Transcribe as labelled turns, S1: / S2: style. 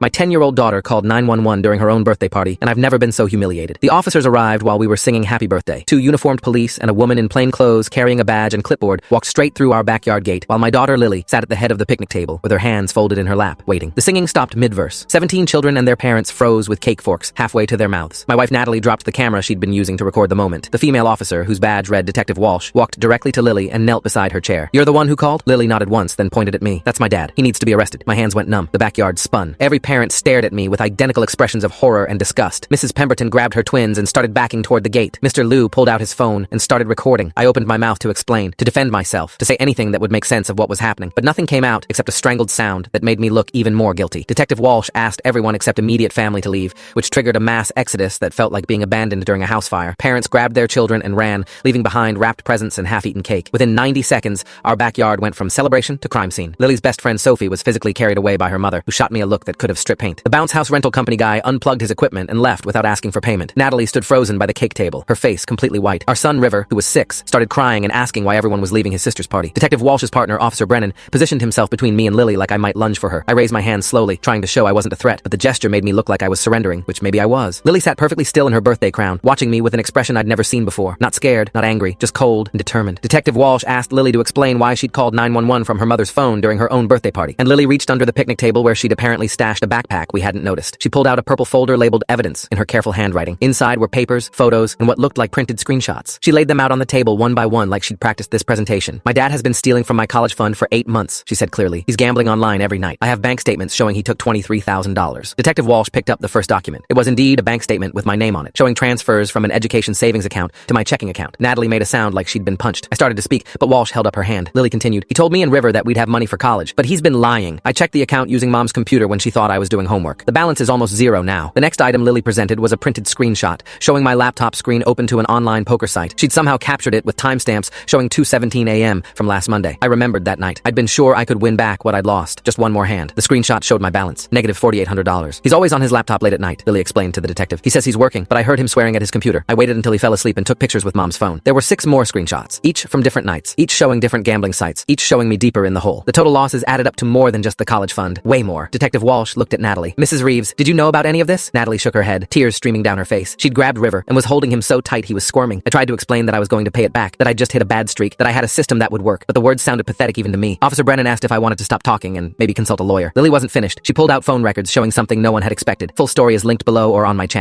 S1: My 10-year-old daughter called 911 during her own birthday party, and I've never been so humiliated. The officers arrived while we were singing happy birthday. Two uniformed police and a woman in plain clothes carrying a badge and clipboard walked straight through our backyard gate, while my daughter Lily sat at the head of the picnic table with her hands folded in her lap, waiting. The singing stopped mid-verse. 17 children and their parents froze with cake forks halfway to their mouths. My wife Natalie dropped the camera she'd been using to record the moment. The female officer, whose badge read Detective Walsh, walked directly to Lily and knelt beside her chair. "You're the one who called?" Lily nodded once, then pointed at me. "That's my dad. He needs to be arrested." My hands went numb. The backyard spun. Every parent stared at me with identical expressions of horror and disgust. Mrs. Pemberton grabbed her twins and started backing toward the gate. Mr. Liu pulled out his phone and started recording. I opened my mouth to explain, to defend myself, to say anything that would make sense of what was happening. But nothing came out except a strangled sound that made me look even more guilty. Detective Walsh asked everyone except immediate family to leave, which triggered a mass exodus that felt like being abandoned during a house fire. Parents grabbed their children and ran, leaving behind wrapped presents and half-eaten cake. Within 90 seconds, our backyard went from celebration to crime scene. Lily's best friend Sophie was physically carried away by her mother, who shot me a look that could have stripped paint. The bounce house rental company guy unplugged his equipment and left without asking for payment. Natalie stood frozen by the cake table, her face completely white. Our son River, who was 6, started crying and asking why everyone was leaving his sister's party. Detective Walsh's partner, Officer Brennan, positioned himself between me and Lily like I might lunge for her. I raised my hands slowly, trying to show I wasn't a threat, but the gesture made me look like I was surrendering, which maybe I was. Lily sat perfectly still in her birthday crown, watching me with an expression I'd never seen before. Not scared, not angry, just cold and determined. Detective Walsh asked Lily to explain why she'd called 911 from her mother's phone during her own birthday party, and Lily reached under the picnic table where she'd apparently stashed a backpack we hadn't noticed. She pulled out a purple folder labeled evidence in her careful handwriting. Inside were papers, photos, and what looked like printed screenshots. She laid them out on the table one by one like she'd practiced this presentation. "My dad has been stealing from my college fund for 8 months, she said clearly. "He's gambling online every night. I have bank statements showing he took $23,000. Detective Walsh picked up the first document. It was indeed a bank statement with my name on it, showing transfers from an education savings account to my checking account. Natalie made a sound like she'd been punched. I started to speak, but Walsh held up her hand. Lily continued, "He told me and River that we'd have money for college, but he's been lying. I checked the account using Mom's computer when she thought I was doing homework. The balance is almost zero now." The next item Lily presented was a printed screenshot, showing my laptop screen open to an online poker site. She'd somehow captured it with timestamps showing 2:17 a.m. from last Monday. I remembered that night. I'd been sure I could win back what I'd lost. Just one more hand. The screenshot showed my balance. Negative $4,800. "He's always on his laptop late at night," Lily explained to the detective. "He says he's working, but I heard him swearing at his computer. I waited until he fell asleep and took pictures with Mom's phone." There were 6 more screenshots, each from different nights, each showing different gambling sites, each showing me deeper in the hole. The total losses added up to more than just the college fund. Way more. Detective Walsh looked at Natalie. "Mrs. Reeves, did you know about any of this?" Natalie shook her head, tears streaming down her face. She'd grabbed River and was holding him so tight he was squirming. I tried to explain that I was going to pay it back, that I'd just hit a bad streak, that I had a system that would work, but the words sounded pathetic even to me. Officer Brennan asked if I wanted to stop talking and maybe consult a lawyer. Lily wasn't finished. She pulled out phone records showing something no one had expected. Full story is linked below or on my channel.